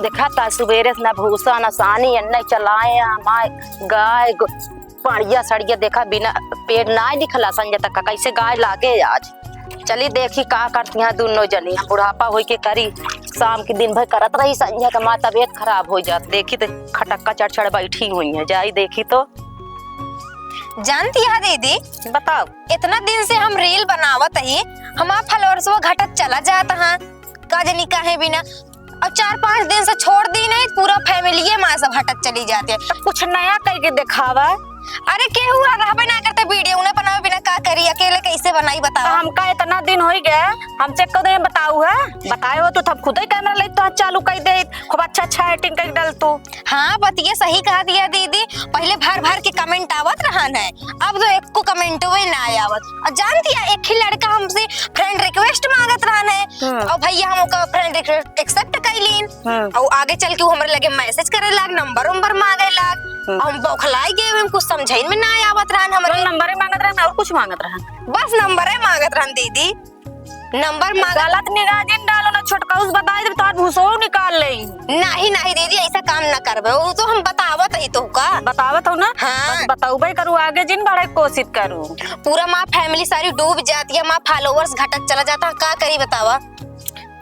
देखा था सुबेरे ना भूसा ना सानी अन्ना चलाए हमारे गाय पड़िया सड़िया देखा बिना पेड़ ना निकला संजय तक कैसे गाय लागे आज। चली देखी का करती हैं दोनों जनी बुढ़ापा हो के करी शाम के दिन भर करत रही संजय का माँ तबीयत खराब हो जाती। देखी तो खटक्का चढ़ चढ़ बैठी हुई है जाई देखी तो। जानती है दीदी बताओ इतना दिन से हम रील बनावत ही हमारा फॉलोअर्स वो घटक चला जाता है का जनी काहे बिना और 4-5 दिन से छोड़ दी नहीं पूरा फैमिली माँ सब हटक चली जाती है। तो कुछ नया करके दिखावा। अरे के हुआ रहबे ना करते वीडियो ना बनावे बिना का करी अकेले कैसे बनाई बताओ। हमका इतना दिन हो गए हम चेक कर दे बताऊ है बताए हो तो तब खुद ही कैमरा ले तो चालू कर दे खूब अच्छा एडिटिंग कर डाल तू। हाँ बतिया सही कहा दिया दीदी पहले भर भर के कमेंट आवत रहन है अब तो एक को कमेंट हुए ना आवत। और जानती है एक ही लड़का हमसे फ्रेंड रिक्वेस्ट मांगत रहन है और भैया हम ओका फ्रेंड रिक्वेस्ट एक्सेप्ट कैलीन और आगे चल के हमरे लगे मैसेज करे लाग नंबर मांगे लाग हम बौखलाई गए हम कुछ समझ में ना आवत रहन हमरे। नंबर ही मांगत रहन और कुछ मांगत रहन बस नंबर है मांगत रहन दीदी नंबर मांगत। गलत निगाह जिन डालो ना छोटका उस बताई दे तार भूसो निकाल ले। नहीं दीदी ऐसा काम ना करबे वो तो हम बतावत ही तो का बतावत हो ना। हाँ बताऊबे करू आगे जिन बड़े कोशिश करू पूरा माँ फैमिली सारी डूब जाती है माँ फॉलोअर्स घटक चला जाता है का करी बतावा।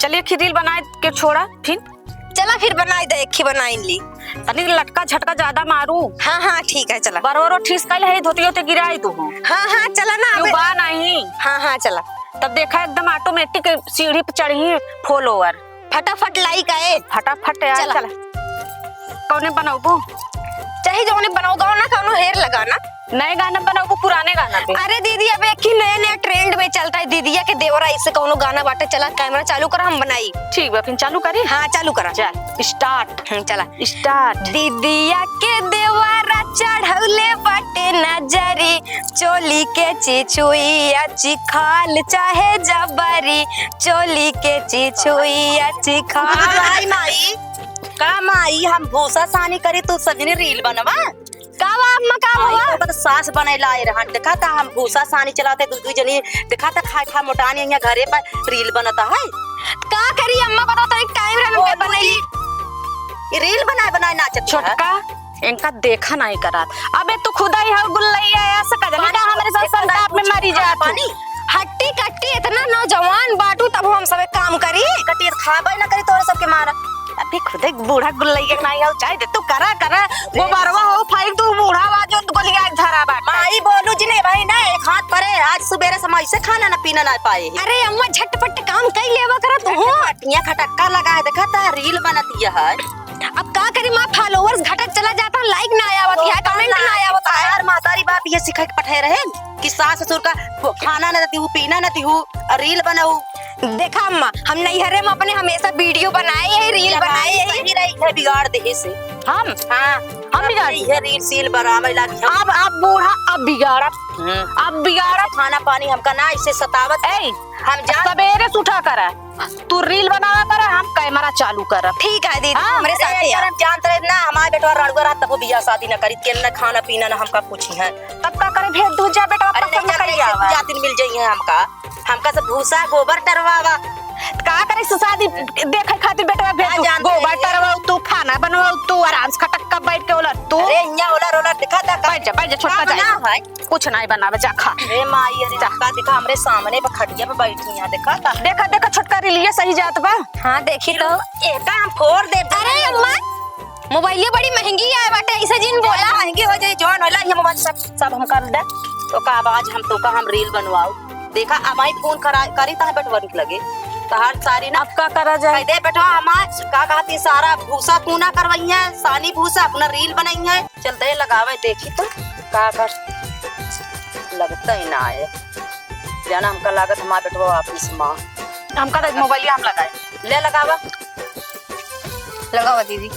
चलिए खिदिल बनाए के छोड़ा फिर चला फिर बनाई दे एक ही बनाई ली तनी लटका झटका ज्यादा मारू। हाँ ठीक है चला बरोरो ठीस कल है धोती होते गिराई तू हाँ चला ना क्यों बा नहीं। हाँ चला तब देखा एकदम ऑटोमेटिक सीढ़ी पे चढ़ी फॉलोअर फटाफट लाइक आए फटाफट यार चला कौने बनाऊबू चाहे जो बनाऊगा ना कौनो हेर लगाना नए गाना बनाऊबू पुराने गाना पे। अरे दीदी अब एक ही नया ट्रेंड में चलता है दीदिया के देवरा इससे कौनो गाना बाटे चला कैमरा चालू कर हम बनाई। ठीक है फिर चालू करी। हाँ चालू करा चल स्टार्ट चला स्टार्ट। दीदिया के देवरा चढ़ौले बाटे नजरी चोली के चिचुइया चिखाल चाहे जबरी चोली के चिचुइया चिखाल। माई का माई हम भूसा सानी करी तू सजनी रील बनवा सास बने लाए रहन देखा था हम भूसा सानी चलाते दू जनी देखा था खा मोटानी यहाँ घरे पर रील बनता है का करी अम्मा बता तो एक टाइम रन पे बनाई रील बनाए नाचत छोटका इनका देखा नहीं करा। अबे तू खुदा ही है गुल्लैया ऐसा कर देना हमारे साथ संताप में मरी जा पानी हट्टी कट्टी इतना नौजवान बाटू तब हम सब काम करी कट्टी खाबे ना करी तोरे सबके मारा अभी खुद एक बूढ़ा गुल्लैया नहीं हो चाहे तू करा वो बरवा हो फाइल तू बूढ़ा बाजो तू गलिया धरा बाट माई बोलू जी ने भाई ना एक हाथ परे आज सुबेरे समय से खाना ना पीना ना पाए। अरे अम्मा झटपट काम कई लेवा करा तू यहाँ खटक्का लगा है देखा था रील बनती है। अब का करी माँ फॉलोअर्स घटक चला जाता लाइक ना आया होता है कमेंट ना आया होता है। यार मातारी बाप ये सिखा के पठे रहे कि सास ससुर का खाना न देती हूँ पीना न देती हूँ रील बनाऊ। देखा अम्मा हम नैहरे में अपने हमेशा वीडियो बनाए है रील बनाए यही रही है बिगाड़ दे से हम हम बिगाड़ी है रील सील बनावे लागी अब बूढ़ा अब बिगाड़ा खाना पानी हमका ना इसे सतावत है। हम सवेरे उठा करा तू रील बनावा करा हम कैमरा चालू करा। ठीक है दीदी हमारे साथ जानते रहे ना हमारे बेटवा रड़ुआ रात तब बियाह शादी न करी के न खाना पीना न हमका पूछी है तब का करे भेज दू जा बेटा पसंद करिया जातिन मिल जाई है हमका सब भूसा गोबर टरवावा का करे शादी देखे खातिर बेटवा भेज गोबर टरवाओ तू खाना बनवाओ तू आराम से खटक्का बैठ के ओला तू अरे इया ओला दिखा ता बैठ जा छोटा जा है कुछ नहीं बनावे जा खा रे माई अरे का दिखा हमरे सामने पे खटिया पे बैठी यहां देखा छोटका रिलिया सही जात बा। हां देखी तो एका हम फोड़ दे। अरे अम्मा मोबाइल बड़ी महंगी है बाटे ऐसे जिन बोला महंगी हो जाए जौन होला ये मोबाइल सब हम कर दे तो का आवाज हम तो का हम रील बनवाओ देखा हमारी फोन करी ता बेटवा निक लगे तहार सारी ना का करा जाए दे बेटा हमार का कहती सारा भूसा कूना करवाई है सानी भूसा अपना रील बनाई है चल दे लगावे देखी तो का कर लगता ही ना है जाना हमका लागत हमारे बेटवा वापिस मां हमका तो मोबाइल हम लगाए ले लगावा दीदी।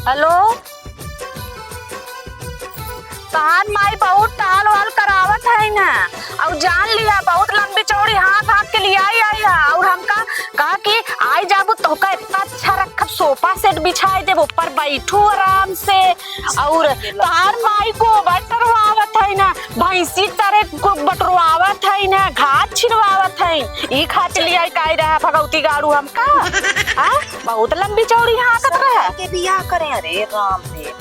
हेलो तहार माई बहुत टाल वाल करावत है ना और जान लिया बहुत लंबी चौड़ी हाथ के लिए आई और हमका कहा कि आई जाबू तो का इतना अच्छा रखा सोफा सेट बिछाई दे ऊपर बैठू आराम से और तहार माई को बटरवावत है ना भैंसी तरह को बटरवावत है ना घास छिड़वावत है बहन ई खातिर लिया काई रहा भगवती गाड़ू हमका। हां बहुत लंबी चौड़ी हाकत रहा के बियाह करें। अरे राम रे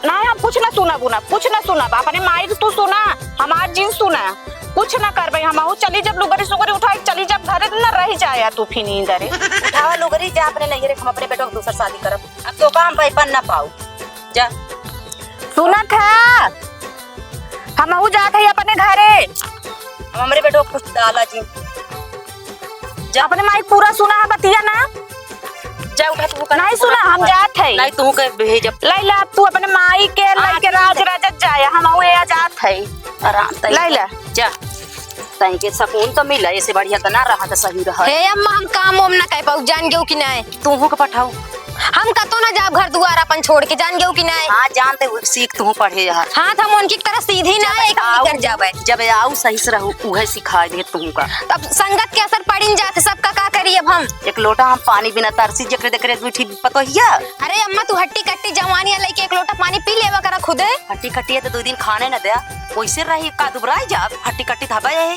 ना हम कुछ ना सुना बुना कुछ ना सुना अपने माइक तू सुना हमार जिन सुना कुछ ना कर भाई हम चली जब लुगरी सुगरी उठाई चली जब घरे न रह जाया तू फिर नींद रे उठावा लुगरी जा अपने नहीं रे हम अपने बेटो की दूसर शादी करब। अब तो काम भाई पन ना पाऊ जा सुना था हम जात है अपने घरे हम हमरे बेटो को कुछ डाला जी जा अपने माइक पूरा सुना है बतिया ना जा उठा तू नहीं सुना हम जात है नहीं तू के भेज लैला तू अपने माई के लई के राज राजत जाया हम ए जात है आराम तई लैला जा तई के सुकून तो मिला ऐसे बढ़िया तो ना रहा तो सही रहा। हे अम्मा हम काम ओम ना कह पाऊ जान गेऊ कि नहीं तू के पठाऊ हम कतो ना जाब घर दुआर अपन छोड़ के जान गेऊ कि नहीं। हां जानते हो सीख तू पढ़े यार हाँ हम उनकी तरह सीधी ना एक कर जावे जब आऊ सही से रहू उहे सिखाई दे तू का। तब संगत के असर पड़िन जाते सबका का करी अब हम। एक लोटा हम पानी बिना तरसी जकरे देखरे दूठी पतो हिया। अरे अम्मा तू हट्टी कट्टी जवानी लेके एक लोटा पानी पी लेवा करा खुदे। हट्टी कट्टी तो 2 दिन खाने न दे वैसे रही का दुबराई जा हट्टी कट्टी धाबा है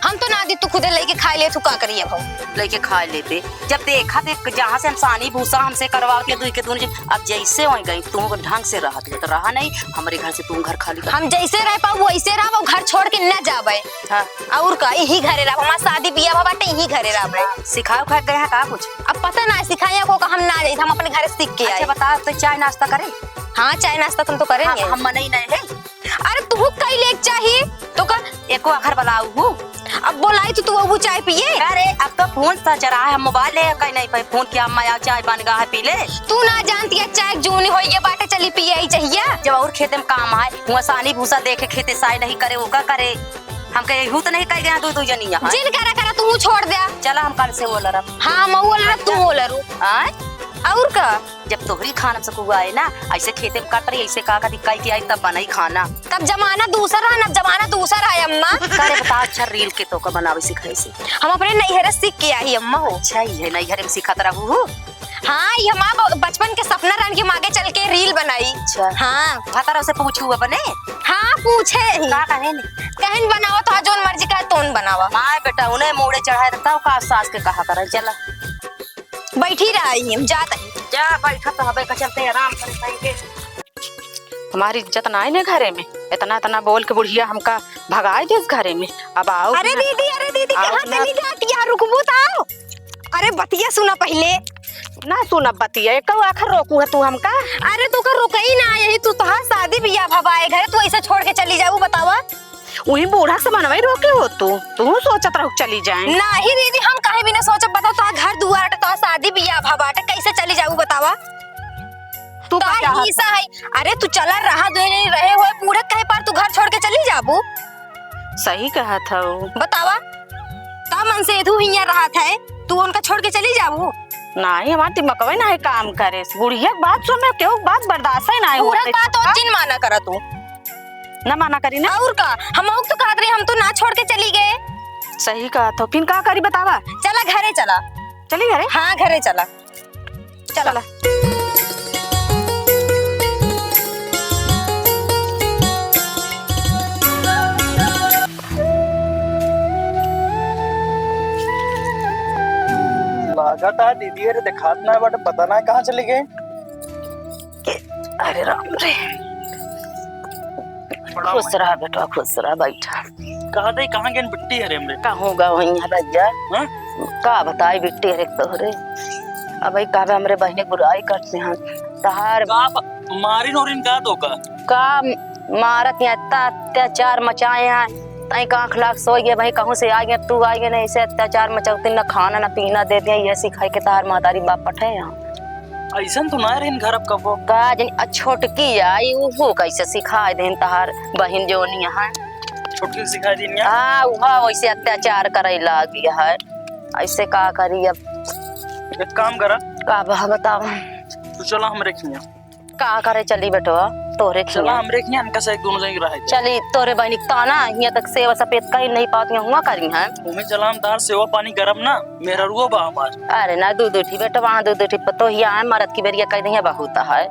हम तो ना दी तू खुदे लेके खा ले तू का करी अब हम लेके खा लेते जब देखा देख जहाँ से हम सानी भूसा हमसे करवा के दुई के दून अब जैसे वहीं गई तुम ढंग से रहा तो रहा नहीं हमारे घर से तुम घर खाली कर। हम जैसे रह पाऊ वैसे रह वो घर छोड़ के न जावे। हाँ और का यही घरे रह हमार शादी बियाह बाटे यही घरे रह सिखाओ खा गए का कुछ अब पता ना सिखाया को हम ना जाए हम अपने घर सीख के आए। अच्छा बता तो चाय नाश्ता करें। हाँ चाय नाश्ता तुम तो करेंगे हम मना ही नहीं है। अरे तू कई लेक चाहिए तो का एको आखर बुलाऊ हूँ अब बोलाई तो तू वो चाय पिए। अरे अब तो फोन सा चला है हम मोबाइल ले कहीं नहीं पे फोन किया अम्मा चाय बन गया है पी ले। तू ना जानती है चाय जूनी हो ये बाटे चली पिए ही चाहिए जब और खेते में काम है वो सानी भूसा देखे खेते साई नहीं करे वो का करे हम कहे हूँ तो नहीं कह गया दो जनी यहाँ जिन करा करा तू छोड़ दे चला हम कल से वो लड़ब। हाँ मैं वो लड़ तू वो लड़ू और का जब तोहरी खाना सकू आए ना ऐसे खेते में काट रही ऐसे का दिक्कत की आई तब बनाई खाना तब जमाना दूसरा है ना जमाना दूसरा है अम्मा। करे बता अच्छा रील के तो का बनावे सिखाई से हम अपने नैहर सीख के आई अम्मा हो। अच्छा ये नैहर में सिखात रहू। हाँ ये हमारा बचपन के सपना रन के मागे चल के रील बनाई। अच्छा हाँ भतारा से पूछू अपने हाँ पूछे का कहे कहन बनावा तो जोन मर्जी का तोन बनावा। माँ बेटा उन्हें मोड़े चढ़ाए रहता का सास के कहा करे चला बैठी रही हम जात ही जा बैठा तो हबे का चलते आराम करे सही के हमारी इज्जत ना है घरे में इतना इतना बोल के बुढ़िया हमका भगाए दे घरे में अब आओ। अरे दीदी कहाँ चली जाती है रुकबू तो अरे बतिया सुना पहले ना सुना बतिया एक आखिर रोकू है तू हमका। अरे तू का रुकई ना यही तू तो शादी बियाह भवाए घर तू ऐसे छोड़ के चली जाऊ बतावा वही बूढ़ा से मनवाई रोके हो तू सोचत रहो चली जाए नहीं दीदी हम काहे भी ना सोचब बताओ तो घर दुआर तो शादी बियाह भवाट कैसे चली जाऊ बतावा तू तो ऐसा है। अरे तू चला रहा दो रहे हुए पूरे कहे पर तू घर छोड़ के चली जाबू सही कहा था बतावा ता मन से तू हिया रहा था तू उनका छोड़ के चली जाबू नहीं हमारे दिमाग ना है काम करे बुढ़िया बात सुन में क्यों बात बर्दाश्त है ना पूरा बात और जिन माना करा तू न माना करी ना और का हम तो कहा रहे हम तो ना छोड़ के चली गए। सही कहा था फिर का करी बतावा चला घरे चला चली घरे हाँ घरे चला चला लगातार दीदी अरे दिखात ना बट पता ना कहाँ चली गए। अरे राम रे खुश रहा बेटा खुश रहा बैठा कहा था कहाँ गए बिट्टी अरे हमरे कहूँगा वहीं रजा का बताई बिट्टी अरे तोहरे अब का हमरे बहने बुराई करते हैं तहार मारिन और इनका तो का मारत यहाँ अत्याचार मचाए हैं तई का अखलाक सो गए भाई कहूँ से आ गए तू आ गए नहीं से अत्याचार मचाते न खाना न पीना देते हैं ये सिखाई के तार मातारी बाप पठे यहाँ ऐसा तो ना रहन घर अब कबो का जन छोटकी आई वो कैसे सिखाए देन तार बहन जो नहीं है छोटकी सिखा दी हाँ वह वैसे अत्याचार करे लागी है ऐसे का करी अब एक काम करा का बताओ तू चला हम रेखिया का करे चली बेटो तोरे चला खिया हम रेखिया इनका से एक दोनों जगह रहे चली तोरे बहनी ताना यहाँ तक सेवा सफेद कहीं नहीं पाती हुआ करी हैं तुम्हें चला हम तार सेवा पानी गरम ना मेरा रुआ बा हमार अरे ना दूध उठी बेटा वहाँ दूध उठी पतो ही है मरद की बेरिया कह दी बहुत है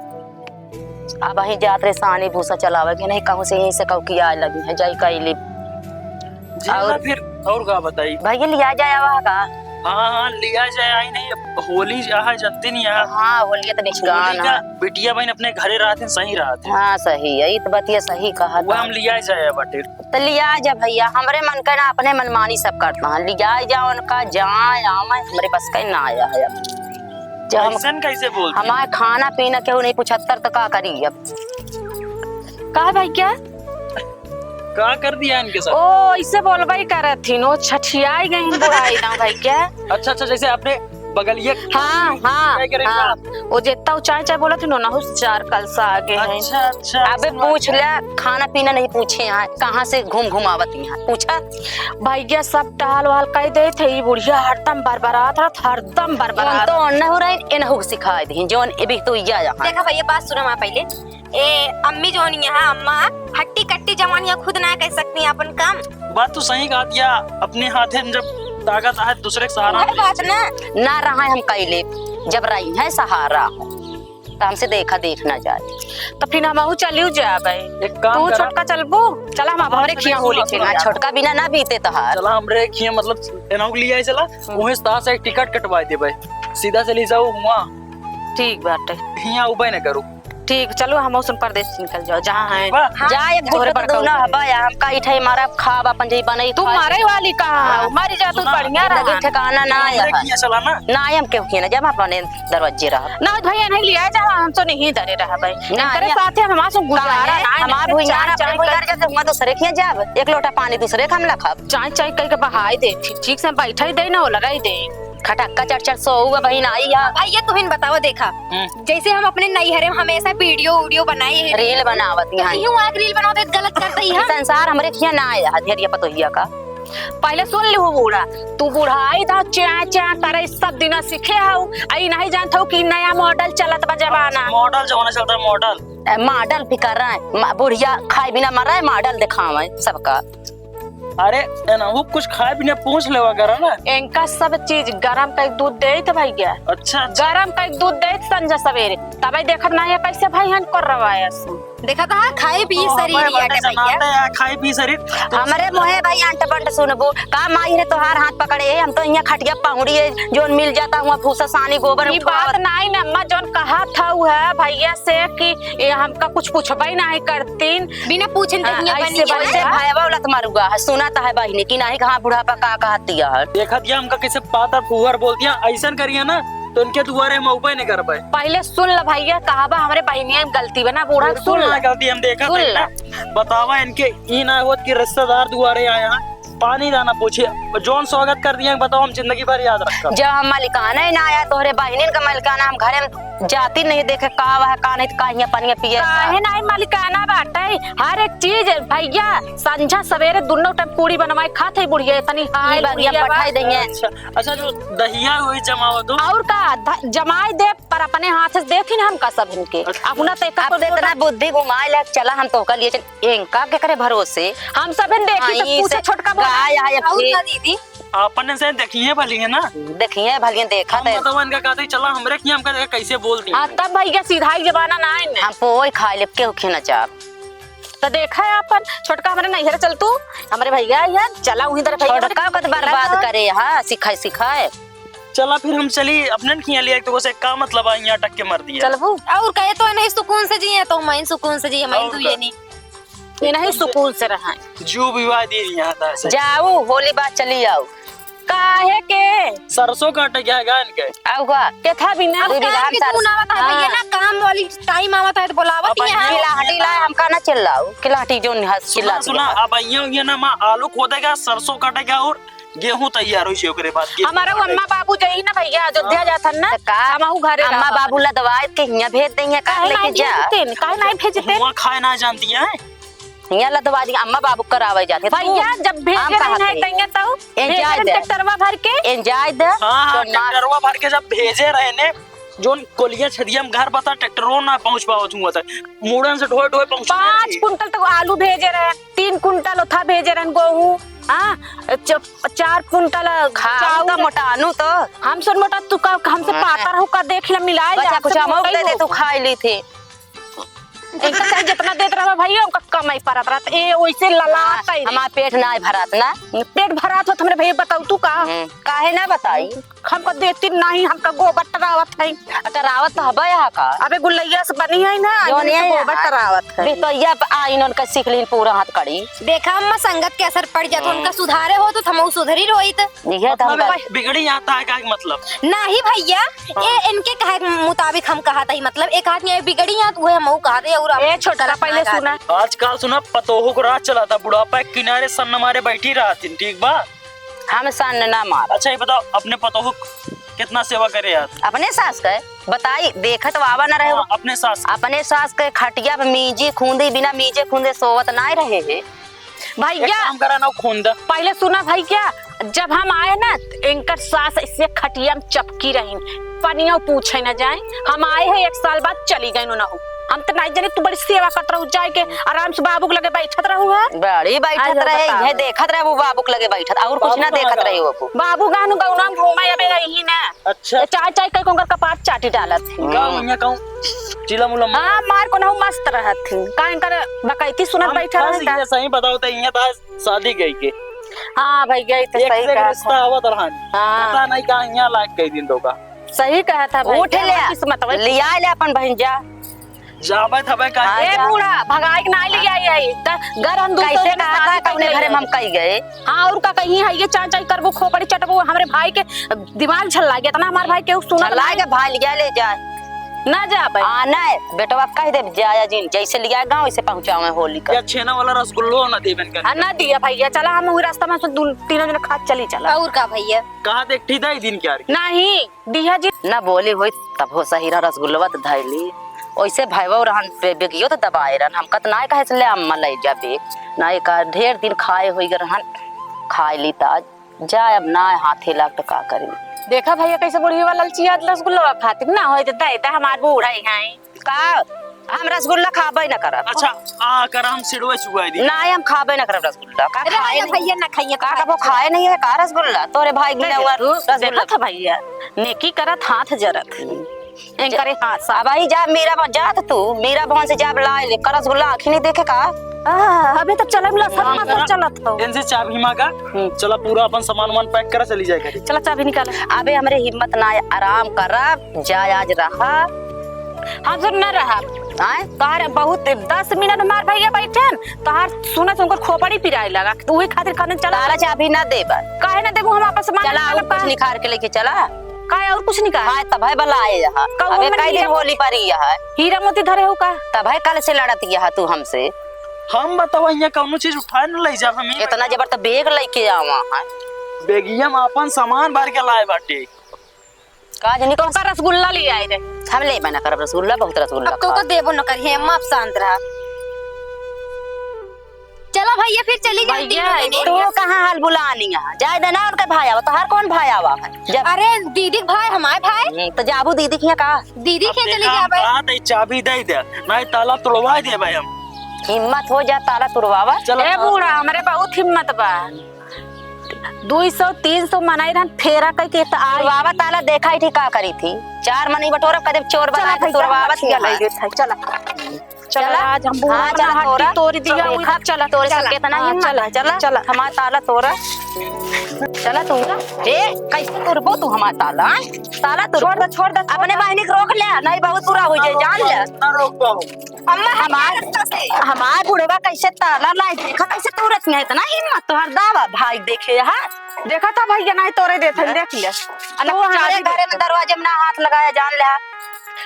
अब वही जात रे सानी भूसा चलावे के नहीं कहूँ से यहीं से कहूँ की आए लगी है जाई कैली और फिर और का बताई। भैया लिया जाए वहाँ का। हाँ लिया जाए। आई नहीं अब होली जहाँ जनते नहीं यहाँ। हाँ होली तो निष्कान होली का बिटिया बहन अपने घरे रहते सही रहते। हाँ सही है, तो बतिया सही कहा वो हम लिया जाए बटे। तो लिया जा भैया, हमरे मन का ना अपने मनमानी सब करता है। लिया जा उनका जाए आवे हमरे बस का ना आया है। जब हम कैसे बोल हमारे खाना पीना क्यों नहीं 75 तो का करी अब। कहा भाई क्या का कर दिया इनके साथ? ओ इसे बोलवाई करत थी नो छठियाई गई बुढ़ाई ना भाई क्या। अच्छा अच्छा जैसे आपने बगलिया। हाँ हाँ क्या करेंगे हाँ आप? वो जितना चाय चाय बोला थी नो ना उस 4 कल से आगे है। अच्छा अच्छा अबे पूछ ले, खाना पीना नहीं पूछे यहाँ कहाँ से घूम घुमावत यहाँ पूछा। भैया सब टहल वहल कह दे थे ये बुढ़िया हरदम बरबरात रहा, हरदम बरबरात। तो न हो रहा है इनहु सिखा दी जोन एबी तो यहाँ देखा भैया बात सुनो माँ पहले। ए अम्मी जोन यहाँ अम्मा हट्टी कट्टी जवानियाँ खुद ना कह सकती अपन काम। बात तो सही कहा दिया। अपने हाथ है जब ताकत है दूसरे के सहारा है बात ना रहा है हम कैले जब रही है सहारा तो हमसे देखा देखना जाए तो फिर हम चलियो जाबे। एक काम तू करा। छोटका चलबो चला हम हमरे खिया होली खेल। ना छोटका बिना ना बीते तहार। चला हमरे खिया मतलब एनाउ लिया चला वहीं तास एक टिकट कटवा दे भाई सीधा चली जाओ वहाँ। ठीक बाटे यहाँ उबे न करो। ठीक चलो हम उस प्रदेश निकल जाओ जहाँ है। जाए तोहरे गुट तो ना हबा हम का इठे मारा खाब अपन जई बनई तू मारे वाली कहाँ है मारी जा तू बढ़िया लगे रहा। ठिकाना ना आया है। खिया चला ना ना हम क्यों किए ना जब अपने दरवाजे रहा ना भैया नहीं लिया जा हम तो नहीं डरे रहा भाई ना, तेरे या- साथ हम से गुजारा ना हमार भुइयार अपने भुइयार जब हम दूसरे खिया जाब एक लोटा पानी दूसरे हम लखब चाय चाय कह के बहाई दे ठीक से बैठा ही दे ना लगा ही दे। खटक्का चढ़ सो हुआ बहन आई है भैया तुम्हें बताओ देखा जैसे हम अपने नैहरे में हमेशा वीडियो बनाए हैं रील बनावत यहाँ यूं आग रील बनाते गलत करते ही संसार हमरे खिया ना आया धैर्य पतोहिया का। पहले सुन ली वो बूढ़ा तू बुढ़ाई था चा चा करे सब दिन सीखे हूँ आई नहीं जानता हूँ कि नया मॉडल चलत बा जमाना। मॉडल जमाना चलता है मॉडल। मॉडल भी कर रहे हैं बुढ़िया खाए बिना मर रहा है मॉडल दिखावे सबका। अरे ना वो कुछ खाए पीने पूछ लेवा करा ना। इनका सब चीज गरम का दूध दे थे भैया। अच्छा गरम का दूध दे संजय सवेरे तब देखत ना है कैसे भाई हन कर रहा है देखा था खाए पिए शरीर भैया खाए पी शरीर हमारे मोहे भाई अंट बंट सुनबो का माई है तोहार हाथ पकड़े है हम तो यहाँ खटिया पाहुड़ी है जो मिल जाता हुआ भूसा सानी गोबर ये बात नहीं न अम्मा जोन कहा था वो है भैया से कि ये हमका कुछ पूछबा ही नहीं करतीन बिना पूछे ऐसे भाई वाला तुम्हारा है सुना था है बहनी की नहीं कहाँ बुढ़ापा का कहती है देखा दिया हमका कैसे पातर फुहर बोल दिया ऐसा करिए ना तो उनके दुआरे हम उपाय नहीं कर पाए। पहले सुन ल भैया कहाबा हमारे बहनिया गलती बना बूढ़ा सुन ल गलती हम देखा था बतावा इनके ई ना होत कि रिश्तेदार दुआरे आए हैं पानी दाना पूछे जोन स्वागत कर दिया बताओ हम जिंदगी भर याद रखा। जब हम मालिकाना ही ना आया तोहरे बहनिन का मालिकाना हम घरे में जाती नहीं देखे का वह का नहीं का यहाँ पानी पिए काहे नहीं मालिकाना बाटे हर एक चीज भैया संझा सवेरे दोनों टाइम पूरी बनवाए खाते बुढ़िया तनी हाय बढ़िया पठाई देंगे। अच्छा जो दहिया हुई जमावत हो और का जमाई दे पर अपने हाथ से देखी ना हम का सब इनके अपना तो अब इतना बुद्धि घुमाए ले चला हम तो कर लिए इनका के करे भरोसे हम सब देखी तो पूछे छोटका दीदी अपने से देखिए भली है ना देखिए भलिया देखा हम बतावा इनका कहते चला हमरे की हम कहते कैसे बोल दी। हाँ तब भैया सीधा ही जमाना ना है हम पोई खा ले के उखे ना चाप तो देखा है अपन छोटका हमारे नैहर चल तू हमारे भैया यार चला वहीं तरफ छोटका को बर्बाद करे हाँ सिखाए सिखाए चला फिर हम चली अपने खिया लिया तो वैसे का मतलब है यहाँ टक के मर दिया चलबू और कहे तो नहीं सुकून से जिए तो मैं सुकून से जिए मैं तू ये नहीं ये नहीं सुकून से रहा जू विवाह दी यहाँ था जाओ होली बात चली आओ काहे के सरसों काटे क्या है इनके आऊगा के था बिना अभी विधान तू ना बता भैया ना काम वाली टाइम आवत है तो बुलावत ही है किलाहटी लाए हम का ना चिल्लाओ किलाहटी जो निहास चिल्ला सुना अब ये ना माँ आलू खोदेगा सरसों काटेगा और गेहूं तैयार हुई ओकरे बाद हमारा अम्मा बाबू जाई ना भैया अयोध्या जाथन ना हम घरे अम्मा बाबू ला दवाई के यहाँ भेज देंगे का लेके जा काहे नहीं भेजते वहाँ खाए ना जानती है यहाँ ला दवा दी अम्मा बाबू करावे जाते भैया जब भेज रहे देंगे तो एंजॉय दे ट्रैक्टरवा भर के एंजॉय दे हाँ ट्रैक्टरवा भर के जब भेजे रहे ने जोन कोलिया छदिया में घर बता ट्रैक्टरों ना पहुंच पावत हुआ था मुड़न से ढोए ढोए पहुंच 5 कुंटल तक आलू भेजे रहे 3 कुंटल उठा भेजे रहे गेहूं हाँ 4 कुंटल खाओ मोटानू तो हम सुन मोटा तू का हमसे पातर हो का देख ले मिलाए बच्चा कुछ हम दे दे तो खा ली थी इनका चाहे जितना देत रहा भैया उनका कम ही पड़त रहत ए वैसे ललाता ही हमार पेट ना भरात ना। पेट भरात हो हमरे भैया बताऊ तू का काहे ना बताई। हमको देती नहीं हमका गोबर टरावत है टरावत तो हबा यहाँ का अबे गुलैया से बनी है ना जौन इनसे है गोबर टरावत है बेतैया आइन उनका सीख लीन पूरा हाथ कड़ी। देखा अम्मा संगत के असर पड़ जात उनका सुधारे हो तो थमऊ सुधरी रोहित। ये तो हम बिगड़ी आता है का मतलब नहीं भैया ये इनके कहे के मुताबिक हम कहा था मतलब एक आदमी बिगड़ी यहाँ वो हम कहा थे और ए छोटा पहले सुना आजकल सुना पतोहो को रात चला था बुढ़ापा के किनारे सन मारे बैठी रहा थी ठीक बा। हम सन ना मार। अच्छा ये बताओ अपने पतोहो कितना सेवा करे यार। अपने सास के बताई देखत वावा ना रहे। अपने सास अपने सास के खटिया पे मीजी खूंदी बिना मीजे खूंदे सोवत ना रहे है भैया काम करा ना खूंदा। पहले सुना भाई क्या जब हम आए ना इनकर सास इससे खटिया में चपकी रही पनिया पूछे न जाए हम आए हैं 1 साल बाद चली गई ना हम तो नहीं जाने तू बड़ी सेवा करत रहू जाए के आराम से बाबू के लगे बैठत रहू है बड़ी बैठत रहे ये देखत रहे वो बाबू के लगे बैठत और कुछ ना देखत रहे वो बाबू गानु गौना घूमे अबे रही ना अच्छा चाय चाय कई कोंगर कपाट चाटी डालत थी गाँव यहाँ कहूँ चिला मुला हां मार को ना मस्त रहत थी काहे कर बकैती सुनत बैठा रहता ये सही बताओ तो यहाँ था शादी गई के हां भाई गई तो सही एक कहा रिश्ता हुआ तरहान पता नहीं कहाँ यहाँ लायक कई दिन तो का सही कहा था भाई उठ ले किस्मत लिया ले अपन बहन जा जाबत हबे का ए बूढ़ा भगाई के नहीं ले आई है घर हम दूसरे कैसे कहा था अपने घरे में हम कई गए। हां और का कहीं है ये चाय चाय करबो खोपड़ी चटबो हमरे भाई के दिमाग झल्ला गया इतना हमार भाई के सुना लाए के भाई लिया ले जा ना जा भाई आना है बेटवा कह दे जाया जी जैसे लिया गांव वैसे पहुंचावे होली का या छेना वाला रसगुल्लो ना देवन कर ना दिया भैया चला हम वही रास्ता में तीनों जन खा चली चला और का भैया कहा देखती था दिन क्या नहीं दिया जी ना बोली होई तब हो सही रसगुल्लवा तो धैली ओइसे भाईवा रहन बेगियो तो दबाए रहन हम कत ना कहे से ले अम्मा ले जा बे ना का ढेर दिन खाए होई रहन खाए ली ताज जा अब ना हाथे लाग तो का करी। देखा भैया कैसे बुढ़ी वाला ललचिया रसगुल्ला खाती ना होय तो दे हमार बूढ़ा ही हैं का हम रसगुल्ला खाबे ना करब। अच्छा आ कर हम सिड़वे चुगाई दी ना हम खाबे ना करब रसगुल्ला का खाए भैया ना खाइए का वो खाए नहीं है का रसगुल्ला तोरे भाई गिना हुआ देखा था भैया नेकी करत हाथ जरत इनकरे हाथ सा अब आई जा मेरा जात तू मेरा भवन से जा लाए ले कर रसगुल्ला आँखी नहीं देखे का अबे तो चलम लसन मत चलत हो इनसे चाबी मांगा चला पूरा अपन सामान पैक करा चली जाए चला चाबी निकाल अबे हमरे हिम्मत ना आराम करब जा आज रहा हम सब न रहा आए तोहर बहुत 10 मिनट मार भैया बैठन तोहर सुनत उनकर खोपड़ी पिराए लगा तू वही खातिर कहने चला तारा चाबी ना देबा काहे ना देबू हम आपस में चला और कुछ निखार के लेके चला काहे और कुछ नहीं कहा हां तब है भला आए यहाँ कौन अबे मन कई दिन हीरा होली पर यहाँ हीरा मोती धरे हो का तब है कल से लड़त यहाँ तू हमसे हम बताओ यहाँ कौनो चीज उठा न ले जा हमें इतना जबर तो बेग लेके आवा है बेगिया में अपन सामान भर के लाए बाटे का जनी तो का रसगुल्ला ले आए रे हम ले बना कर रसगुल्ला बहुत रसगुल्ला अब तो देबो न करिए अम्मा आप शांत रहा। चलो भैया फिर चली जाए भैया तो कहां हाल बुलानी है जाए देना उनका भाई आवा तो हर कौन भाई आवा है जब अरे दीदी के भाई हमारे भाई तो जाबू दीदी के का दीदी के चली जाबे दे चाबी दे दे नहीं ताला तोड़वा दे भाई हम हिम्मत हो जा ताला तुरवावा ए बूढ़ा हमरे बहुत हिम्मत बा 200-300 मनाई रहन फेरा कई के त आई तुरवावा ताला देखा थी का करी थी 4 मनी बटोरा कदे चोर बना के तुरवावा चला चला आज हम बूढ़ा हां चला तोरा तोड़ दिया देखा चला तोरे से कितना हिम्मत चला चला हमारा ताला तोरा चला तू ए कैसे तुरबो तू हमारा ताला ताला तुर छोड़ दे अपने बहनी को रोक ले नहीं बहुत बुरा हो जाए जान ले ना रोक पाओ अम्मा हमार बुढ़वा कैसे ताला लाई देखा कैसे तुरत में इतना हिम्मत तोहर दावा भाई देखे हां देखा था भैया नहीं तोरे देथे देख लिया अल्लाह हमारे घरे में दरवाजे में ना हाथ लगाया जान ले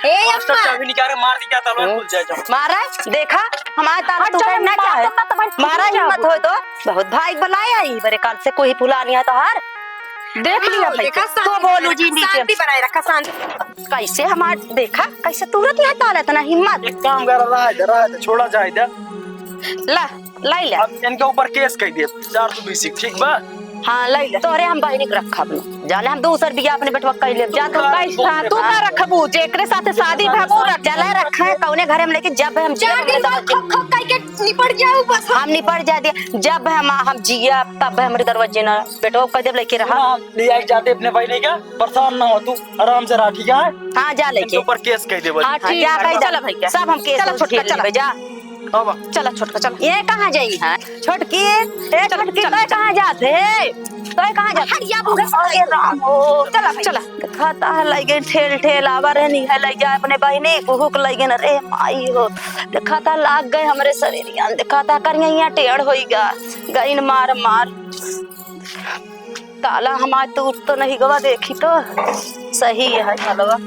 ए मास्टर चाबी निकाल के मार दिया ताला खुल जाए जाओ मारा देखा हमारा ताला तू करना चाहे मारा हिम्मत हो तो बहुत भाई बुलाया ही बड़े काल से कोई भुला नहीं है तो हार देख लिया भाई तो बोलू जी नीचे शांति बनाए रखा शांति कैसे हमार देखा कैसे तुरंत यहाँ ताला इतना हिम्मत एक काम कर रहा है छोड़ा जाए दे ला लाई ला अब इनके ऊपर केस कर दिए 420 ठीक बा हाँ ले ले तोरे हम बहिनी के रखब न जाने हम दूसर बिया अपने बेटवा कह ले जा तू कैसा तू का रखबू जेकरे साथे शादी भगो रख चला रखे कौने घरे में लेके जब हम चार दिन बाद खप खप करके निपट जाऊ बस। हम निपट जा दिए जब हम जिया तब हमरे दरवाजे ना बेटवा कह दे लेके रहा हाँ, ले आई जाते अपने भाई ने क्या परेशान ना हो तू आराम से रहा ठीक है। हाँ जा इनके लेके ऊपर केस कह दे बस। हाँ ठीक जा है कह चला भैया सब हम केस चला छोटका चला जा अब चला छोटका चला ये कहाँ जाई है छोटकी ए छोटकी तो कहाँ जाते तो कहाँ जाते हरिया बुढ़ा अरे राम हो चला चला खाता है लगे ठेल ठेल आवर है नहीं है लग जाए अपने बहने को हुक लगे न रे माई हो दिखाता लाग गए हमरे शरीर दिखाता करिया यहाँ टेढ़ होइगा गईन मार मार ताला हमारे तो उठ तो नहीं गवा देखी तो सही है हलवा